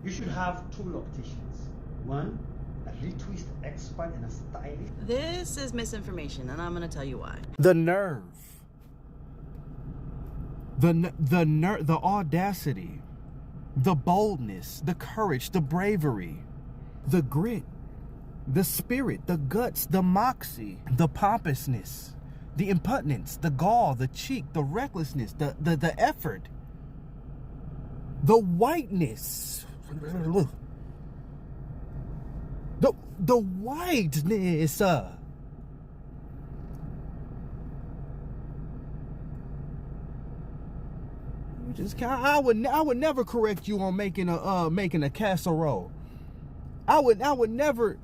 You should have two locticians. One, a retwist expert and a stylist. This is misinformation, and I'm going to tell you why. The nerve. The audacity. The boldness. The courage. The bravery. The grit. The spirit. The guts. The moxie. The pompousness. The impudence. The gall. The cheek. The recklessness. The effort. The whiteness. The whiteness. You just can't. I would never correct you on making a casserole. I would never.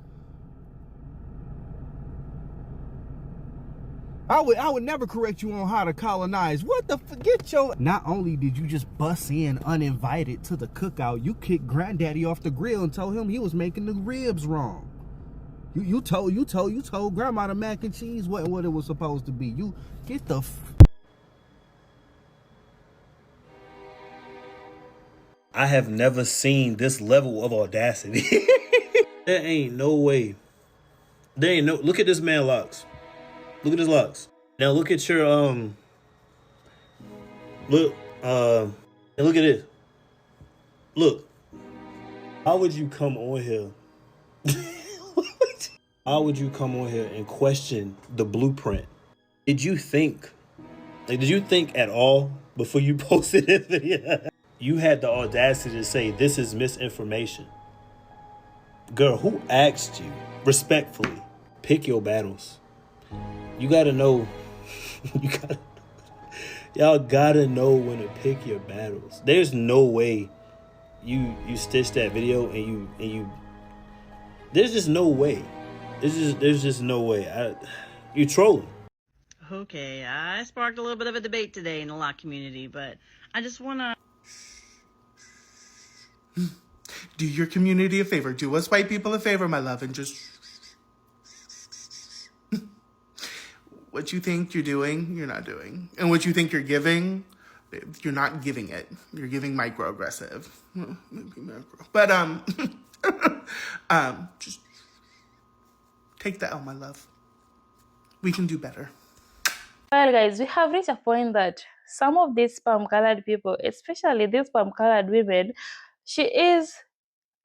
I would never correct you on how to colonize. What the forget your. Not only did you just bust in uninvited to the cookout, you kicked Granddaddy off the grill and told him he was making the ribs wrong. You told Grandma the mac and cheese wasn't what it was supposed to be. You get the. I have never seen this level of audacity. There ain't no way. There ain't no. Look at this man locks. Look at his locks. Now look at your look and look at this. Look. How would you come on here? How would you come on here and question the blueprint? Did you think at all before you posted this video? You had the audacity to say this is misinformation. Girl, who asked you? Respectfully, pick your battles. You gotta know. Y'all gotta know when to pick your battles. There's no way you stitch that video and you. There's just no way. There's just no way. You trolling. Okay, I sparked a little bit of a debate today in the lock community, but I just want to... Do your community a favor. Do us white people a favor, my love, and just... What you think you're doing, you're not doing. And what you think you're giving, you're not giving it. You're giving microaggressive. Maybe macro. But, just take the L, my love. We can do better. Well, guys, we have reached a point that some of these palm-colored people, especially these palm-colored women, she is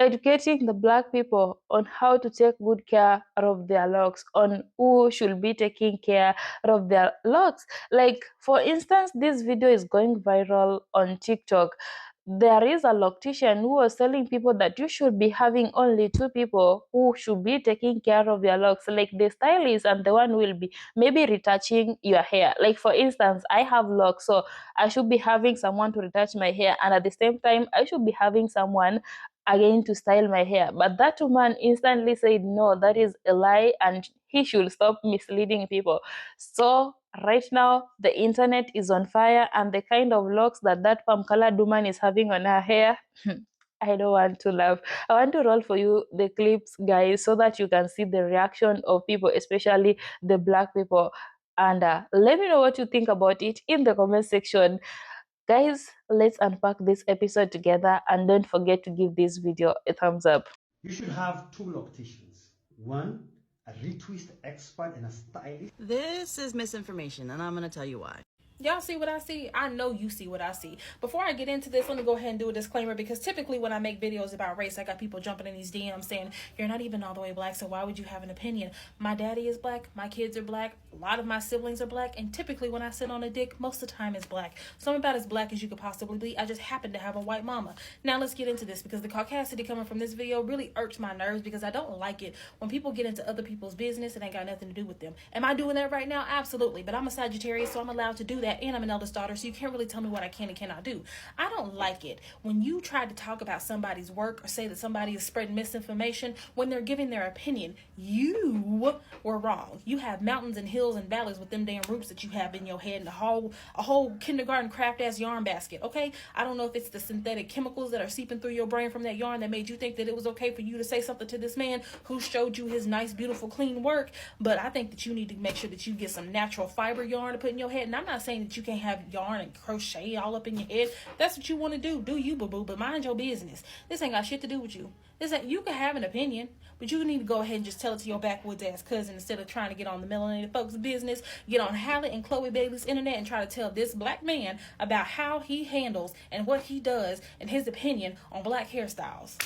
educating the Black people on how to take good care of their locks, on who should be taking care of their locks. Like, for instance, this video is going viral on TikTok. There is a loctician who was telling people that you should be having only two people who should be taking care of your locks, like the stylist and the one who will be maybe retouching your hair. Like, for instance, I have locks, so I should be having someone to retouch my hair, and at the same time, I should be having someone again to style my hair. But that woman instantly said no, that is a lie, and he should stop misleading people. So right now the internet is on fire, and the kind of locks that palm-colored woman is having on her hair, I don't want to laugh. I want to roll for you the clips, guys, so that you can see the reaction of people, especially the Black people. And let me know what you think about it in the comment section. Guys, let's unpack this episode together, and don't forget to give this video a thumbs up. You should have two locticians. One, a retwist expert and a stylist. This is misinformation, and I'm going to tell you why. Y'all see what I see? I know you see what I see. Before I get into this, let me go ahead and do a disclaimer, because typically when I make videos about race, I got people jumping in these DMs saying, you're not even all the way Black, so why would you have an opinion? My daddy is Black, my kids are Black, a lot of my siblings are Black, and typically when I sit on a dick, most of the time it's Black. So I'm about as Black as you could possibly be. I just happen to have a white mama. Now let's get into this, because the caucasity coming from this video really irks my nerves, because I don't like it when people get into other people's business and ain't got nothing to do with them. Am I doing that right now? Absolutely. But I'm a Sagittarius, so I'm allowed to do that, and I'm an eldest daughter, so you can't really tell me what I can and cannot do. I don't like it when you try to talk about somebody's work or say that somebody is spreading misinformation when they're giving their opinion. You were wrong. You have mountains and hills and valleys with them damn roots that you have in your head, and a whole kindergarten craft ass yarn basket. Okay, I don't know if it's the synthetic chemicals that are seeping through your brain from that yarn that made you think that it was okay for you to say something to this man who showed you his nice, beautiful, clean work, but I think that you need to make sure that you get some natural fiber yarn to put in your head. And I'm not saying saying that you can't have yarn and crochet all up in your head. That's what you want to do you, boo-boo, but mind your business. This ain't got shit to do with you. You can have an opinion, but you need to go ahead and just tell it to your backwoods ass cousin instead of trying to get on the melanated folks' business, get on Halle and Chloe Bailey's internet and try to tell this black man about how he handles and what he does and his opinion on black hairstyles.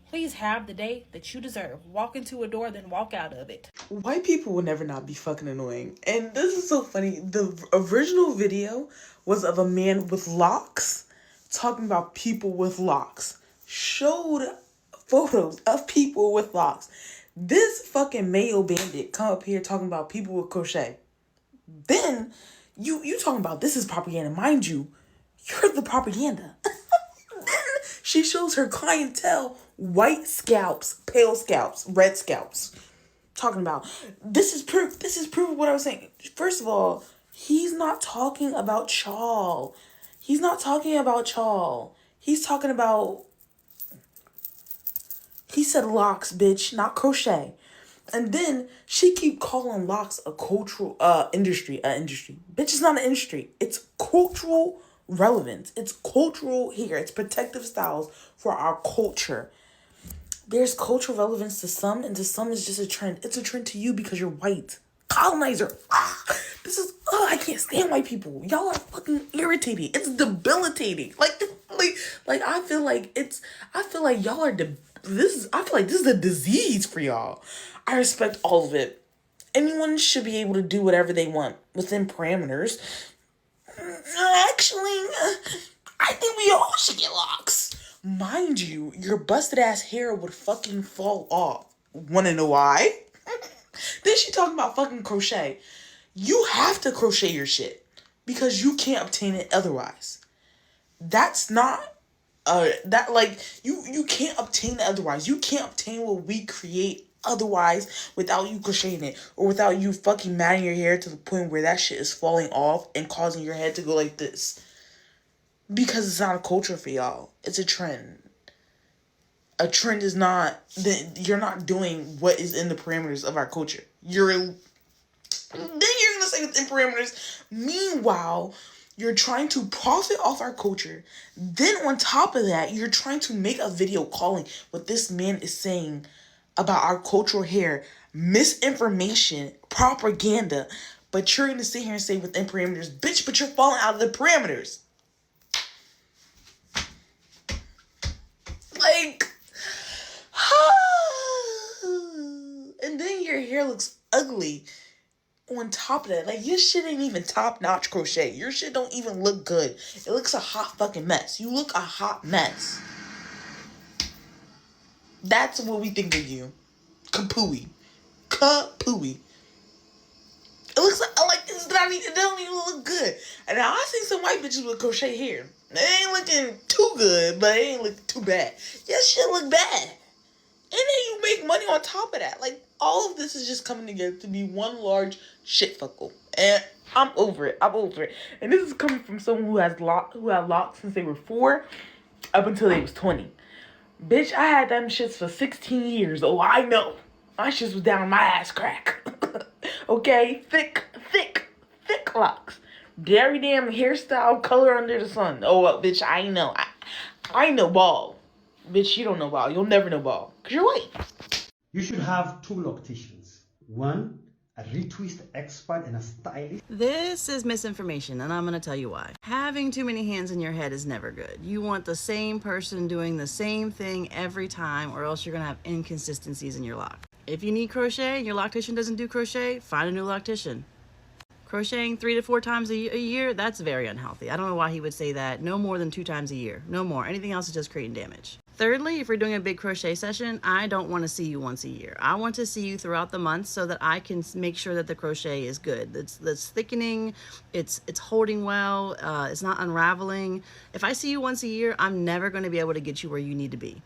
Please have the day that you deserve. Walk into a door, then walk out of it. White people will never not be fucking annoying. And this is so funny. The original video was of a man with locks talking about people with locks. Showed photos of people with locks. This fucking Mayo bandit come up here talking about people with crochet. Then you talking about this is propaganda. Mind you, you're the propaganda. Then she shows her clientele white scalps, pale scalps, red scalps. Talking about this is proof of what I was saying. First of all, he's not talking about chawl. He's talking about, he said locks, bitch, not crochet. And then she keep calling locks a cultural industry. Bitch, it's not an industry. It's cultural relevance. It's cultural here. It's protective styles for our culture. There's cultural relevance to some, and to some it's just a trend. It's a trend to you because you're white. Colonizer. I can't stand white people. Y'all are fucking irritating. It's debilitating. I feel like y'all are this is a disease for y'all. I respect all of it. Anyone should be able to do whatever they want within parameters. Actually, I think we all should get locks. Mind you, your busted ass hair would fucking fall off. Wanna know why? Then she talking about fucking crochet. You have to crochet your shit because you can't obtain it otherwise. That's not you can't obtain it otherwise. You can't obtain what we create otherwise without you crocheting it or without you fucking matting your hair to the point where that shit is falling off and causing your head to go like this. Because it's not a culture for y'all. It's a trend. A trend is not, you're not doing what is in the parameters of our culture. Then you're going to say within parameters. Meanwhile, you're trying to profit off our culture. Then on top of that, you're trying to make a video calling what this man is saying about our cultural hair misinformation, propaganda. But you're going to sit here and say within parameters, bitch, but you're falling out of the parameters. And then your hair looks ugly on top of that. Your shit ain't even top-notch crochet. Your shit don't even look good. It looks a hot fucking mess. You look a hot mess. That's what we think of you. Kapooey. It looks it don't even look good. And now I seen some white bitches with crochet hair. They ain't looking too good, but they ain't looking too bad. Your shit look bad. And then you make money on top of that. All of this is just coming together to be one large shitfuckle. And I'm over it. And this is coming from someone who had locks since they were 4 up until they was 20. Bitch, I had them shits for 16 years. Oh, I know. My shits was down my ass crack. Okay? Thick locks. Every damn hairstyle, color under the sun. Oh, well, bitch, I know. I know ball. Bitch, you don't know ball. You'll never know ball. Because you're white. You should have 2 locticians. One, a retwist expert and a stylist. This is misinformation, and I'm going to tell you why. Having too many hands in your head is never good. You want the same person doing the same thing every time, or else you're going to have inconsistencies in your lock. If you need crochet and your loctician doesn't do crochet, find a new loctician. Crocheting 3 to 4 times a year, that's very unhealthy. I don't know why he would say that. No more than 2 times a year. No more. Anything else is just creating damage. Thirdly, if you're doing a big crochet session, I don't want to see you once a year. I want to see you throughout the month so that I can make sure that the crochet is good. That's thickening, it's holding well, it's not unraveling. If I see you once a year, I'm never going to be able to get you where you need to be.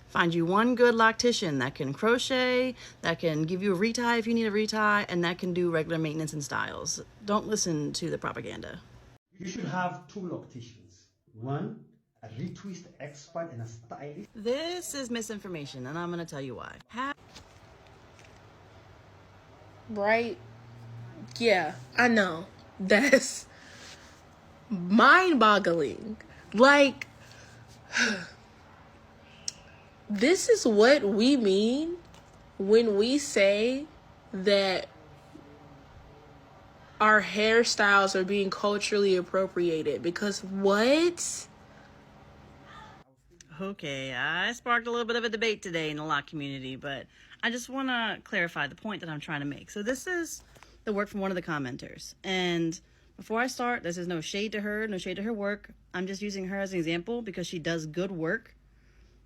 Find you one good loctician that can crochet, that can give you a retie if you need a retie, and that can do regular maintenance and styles. Don't listen to the propaganda. You should have 2 locticians. One, a retwist expert and a stylist. This is misinformation, and I'm going to tell you why. Right? Yeah, I know. That's mind-boggling. Like, this is what we mean when we say that our hairstyles are being culturally appropriated. Because what? Okay, I sparked a little bit of a debate today in the lock community, but I just want to clarify the point that I'm trying to make. So this is the work from one of the commenters. And before I start, this is no shade to her, no shade to her work. I'm just using her as an example because she does good work.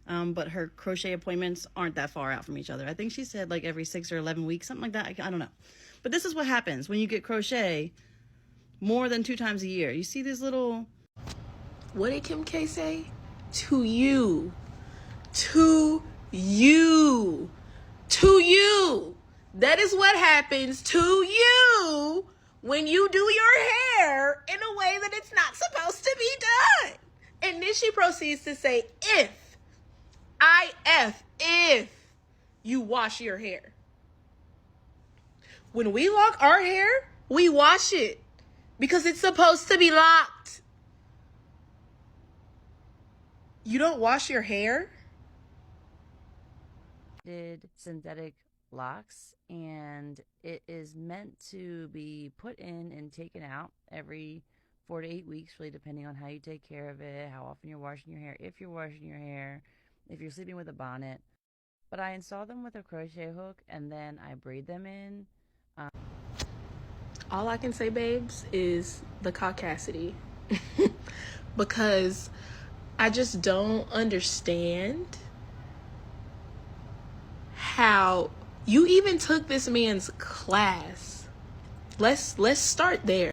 But her crochet appointments aren't that far out from each other. I think she said like every 6 or 11 weeks, something like that. I don't know. But this is what happens when you get crochet more than 2 times a year. You see these little... What did Kim K say? To you. To you. To you. That is what happens to you when you do your hair in a way that it's not supposed to be done. And then she proceeds to say, if you wash your hair. When we lock our hair, we wash it because it's supposed to be locked. You don't wash your hair? Did synthetic locks, and it is meant to be put in and taken out every 4 to 8 weeks, really depending on how you take care of it, how often you're washing your hair, if you're washing your hair, if you're sleeping with a bonnet. But I install them with a crochet hook and then I braid them in. All I can say, babes, is the caucasity. Because I just don't understand how you even took this man's class. Let's start there.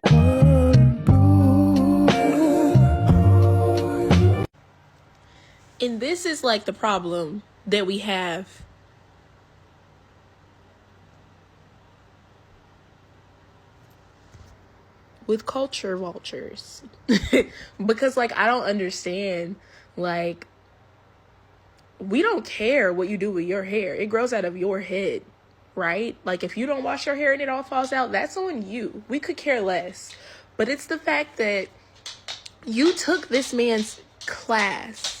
And this is like the problem that we have. With culture vultures. Because like I don't understand, like, we don't care what you do with your hair. It grows out of your head, right? Like if you don't wash your hair and it all falls out, that's on you. We could care less. But it's the fact that you took this man's class.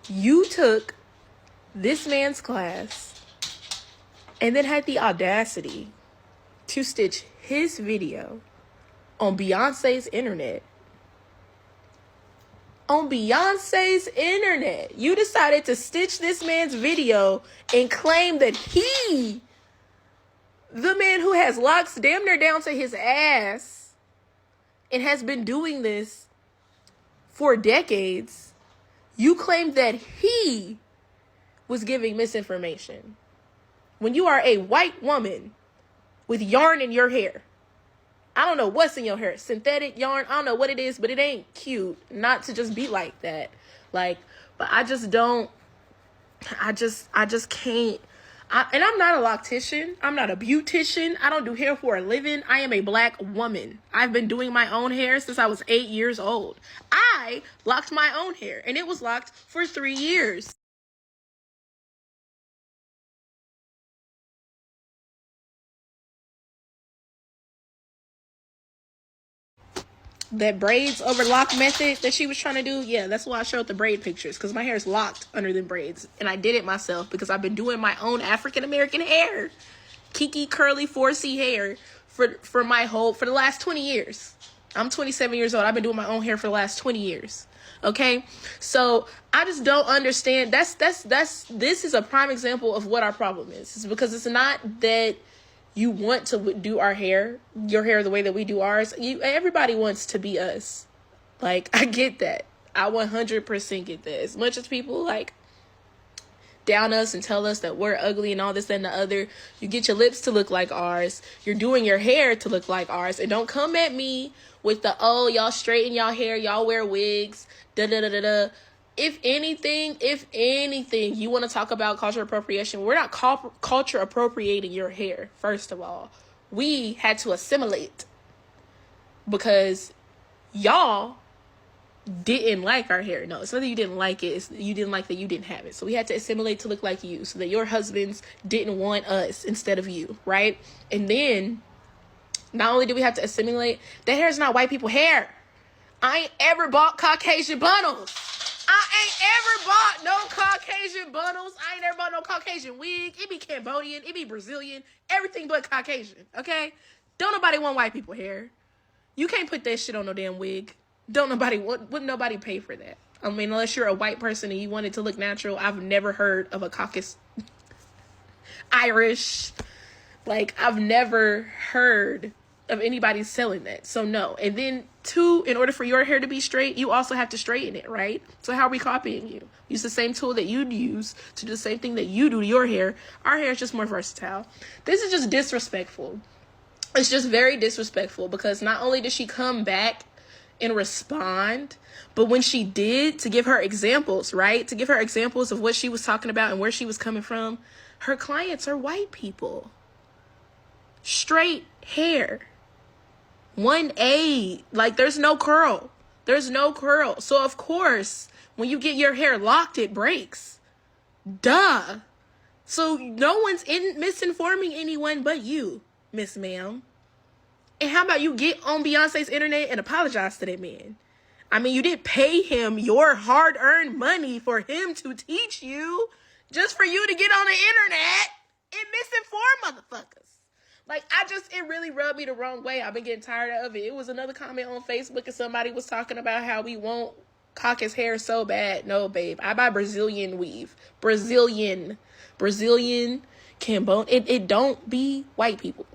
You took this man's class and then had the audacity to stitch his video on Beyonce's internet. On Beyonce's internet. You decided to stitch this man's video and claim that he, the man who has locks damn near down to his ass and has been doing this for decades, you claimed that he was giving misinformation. When you are a white woman with yarn in your hair. I don't know what's in your hair. Synthetic yarn. I don't know what it is, but it ain't cute not to just be like that. Like, but I just don't. I just can't. And I'm not a loctician. I'm not a beautician. I don't do hair for a living. I am a black woman. I've been doing my own hair since I was 8 years old. I locked my own hair, and it was locked for 3 years. That braids over lock method that she was trying to do, yeah, that's why I showed the braid pictures, because my hair is locked under them braids. And I did it myself because I've been doing my own African-American hair. Kiki curly 4C hair for the last 20 years. I'm 27 years old. I've been doing my own hair for the last 20 years. Okay? So I just don't understand. This is a prime example of what our problem is. It's because it's not that you want to do our hair, your hair the way that we do ours. Everybody wants to be us. Like, I get that. I 100% get that. As much as people like down us and tell us that we're ugly and all this and the other, you get your lips to look like ours. You're doing your hair to look like ours. And don't come at me with the, oh, y'all straighten y'all hair, y'all wear wigs, da-da-da-da-da. If anything, you want to talk about culture appropriation, we're not culture appropriating your hair, first of all. We had to assimilate because y'all didn't like our hair. No, it's not that you didn't like it. It's you didn't like that you didn't have it. So we had to assimilate to look like you so that your husbands didn't want us instead of you, right? And then Not only do we have to assimilate, that hair is not white people hair. I ain't ever bought Caucasian bundles. I ain't ever bought no Caucasian bundles. I ain't ever bought no Caucasian wig. It be Cambodian. It be Brazilian. Everything but Caucasian, okay? Don't nobody want white people hair. You can't put that shit on no damn wig. Wouldn't nobody pay for that. I mean, unless you're a white person and you want it to look natural. I've never heard of a Caucasus Irish. Like, I've never heard of anybody selling that. So no. And then 2, in order for your hair to be straight, you also have to straighten it, right? So how are we copying you? Use the same tool that you'd use to do the same thing that you do to your hair. Our hair is just more versatile. This is just disrespectful. It's just very disrespectful because not only did she come back and respond, but when she did, to give her examples, right? To give her examples of what she was talking about and where she was coming from, her clients are white people. Straight hair. 1A. Like, there's no curl. There's no curl. So, of course, when you get your hair locked, it breaks. Duh. So, no one's misinforming anyone but you, Miss Ma'am. And how about you get on Beyonce's internet and apologize to that man? I mean, you didn't pay him your hard-earned money for him to teach you, just for you to get on the internet and misinform motherfuckers. Like, it really rubbed me the wrong way. I've been getting tired of it. It was another comment on Facebook and somebody was talking about how we want Caucasus hair so bad. No, babe. I buy Brazilian weave. Brazilian, Cambodian. It don't be white people.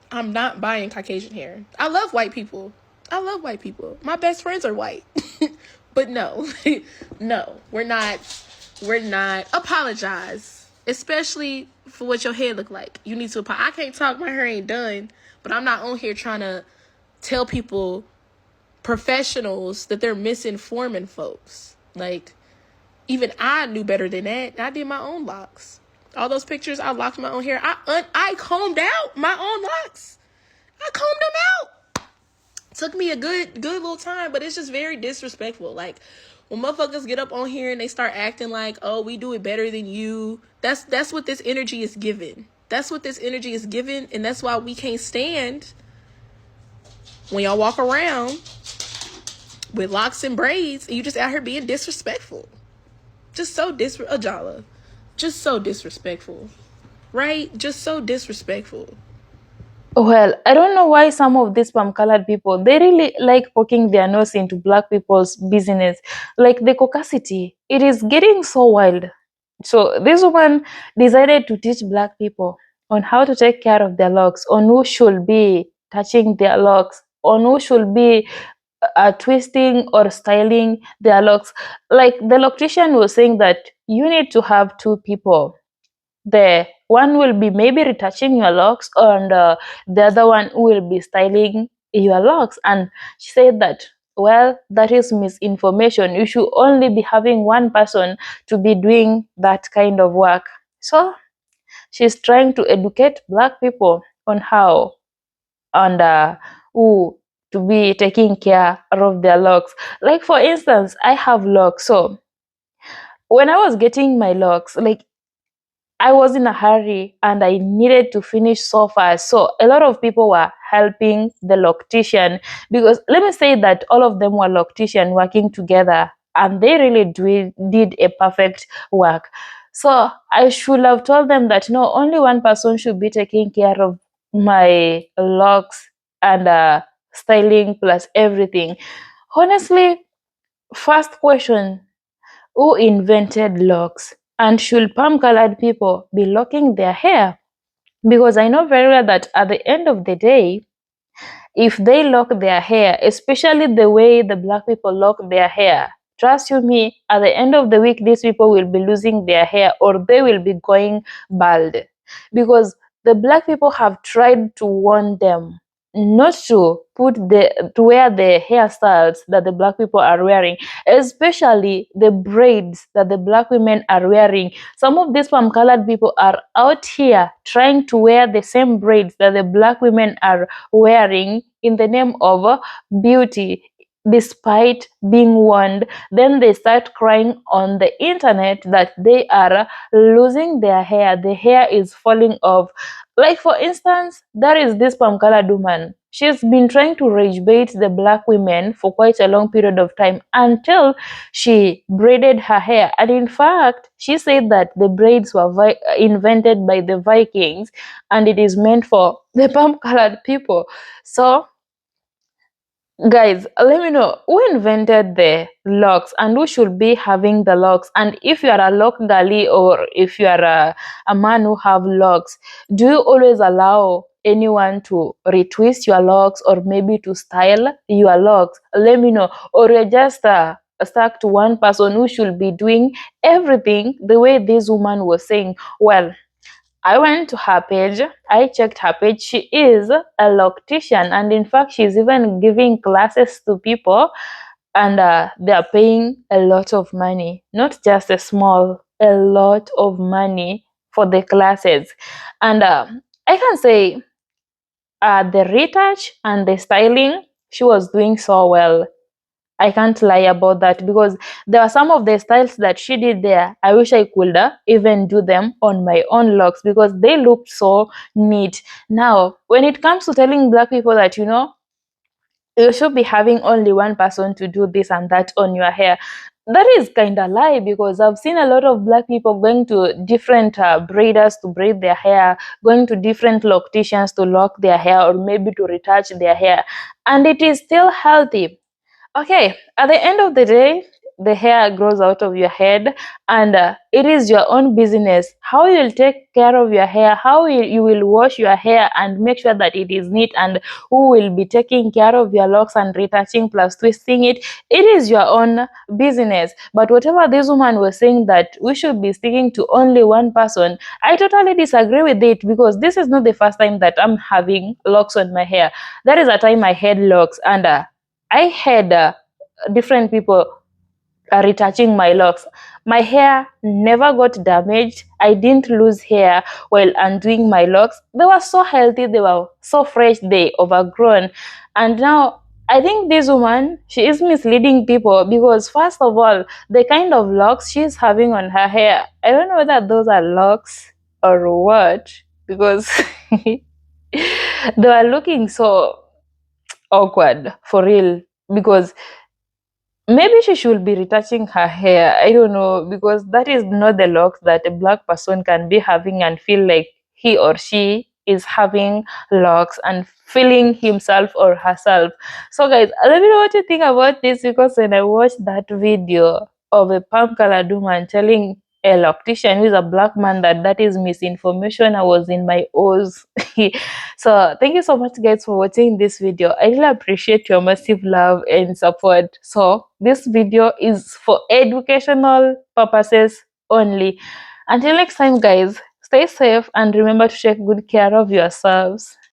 I'm not buying Caucasian hair. I love white people. My best friends are white. But no. No, we're not. Apologize. Especially for what your hair look like. You need to apologize. I can't talk. My hair ain't done. But I'm not on here trying to tell people, professionals, that they're misinforming folks. Like, even I knew better than that. I did my own locks. All those pictures, I locked my own hair. I combed out my own locks. I combed them out. Took me a good little time, but it's just very disrespectful. Like, when motherfuckers get up on here and they start acting like, oh, we do it better than you. That's what this energy is given. And that's why we can't stand when y'all walk around with locks and braids and you just out here being disrespectful. Just so Ajala. Just so disrespectful. Right? Just so disrespectful. Well, I don't know why some of these palm-colored people, they really like poking their nose into black people's business. Like the caucasity, it is getting so wild. So this woman decided to teach black people on how to take care of their locks, on who should be touching their locks, on who should be twisting or styling their locks. Like the loctician was saying that you need to have 2 people. The one will be maybe retouching your locks, and the other one will be styling your locks. And she said that, well, that is misinformation. You should only be having one person to be doing that kind of work. So she's trying to educate black people on how and who to be taking care of their locks. Like, for instance, I have locks. So when I was getting my locks, like, I was in a hurry and I needed to finish so fast. So a lot of people were helping the loctician, because let me say that all of them were loctician working together and they really did a perfect work. So I should have told them that no, only one person should be taking care of my locks and styling plus everything. Honestly, first question, who invented locks? And should palm-colored people be locking their hair? Because I know very well that at the end of the day, if they lock their hair, especially the way the black people lock their hair, trust you me, at the end of the week, these people will be losing their hair or they will be going bald. Because the black people have tried to warn them not to wear the hairstyles that the black people are wearing, especially the braids that the black women are wearing. Some of these palm-colored people are out here trying to wear the same braids that the black women are wearing in the name of beauty. despite being warned. Then they start crying on the internet that they are losing their hair. The hair is falling off. Like, for instance, there is this palm colored woman. She's been trying to rage bait the black women for quite a long period of time until she braided her hair. And in fact, she said that the braids were invented by the Vikings and it is meant for the palm colored people. So, guys, let me know who invented the locks and who should be having the locks. And if you are a lock girly, or if you are a man who have locks, do you always allow anyone to retwist your locks or maybe to style your locks? Let me know. Or you're just stuck to one person who should be doing everything the way this woman was saying. Well, I went to her page, I checked her page. She is a loctician, and in fact, she's even giving classes to people, and they are paying a lot of money, not just a small, a lot of money for the classes. And I can say the retouch and the styling, she was doing so well. I can't lie about that, because there are some of the styles that she did there. I wish I could even do them on my own locks because they looked so neat. Now, when it comes to telling black people that, you should be having only one person to do this and that on your hair, that is kind of lie, because I've seen a lot of black people going to different braiders to braid their hair, going to different locticians to lock their hair or maybe to retouch their hair, and it is still healthy. Okay, at the end of the day, the hair grows out of your head, and it is your own business how you'll take care of your hair, how you will wash your hair and make sure that it is neat, and who will be taking care of your locks and retouching plus twisting it. It is your own business. But whatever this woman was saying that we should be sticking to only one person, I totally disagree with it, because this is not the first time that I'm having locks on my hair. There is a time I had locks, and I had different people retouching my locks. My hair never got damaged. I didn't lose hair while undoing my locks. They were so healthy, they were so fresh, they overgrown. And now I think this woman, she is misleading people, because first of all, the kind of locks she's having on her hair, I don't know whether those are locks or what, because they are looking so awkward for real, because maybe she should be retouching her hair. I don't know, because that is not the locks that a black person can be having and feel like he or she is having locks and feeling himself or herself. So, guys, let me know what you think about this, because when I watched that video of a palm colored woman telling a loctician who is a black man that is misinformation, I was in my O's. So thank you so much, guys, for watching this video. I really appreciate your massive love and support. So this video is for educational purposes only. Until next time, guys, stay safe and remember to take good care of yourselves.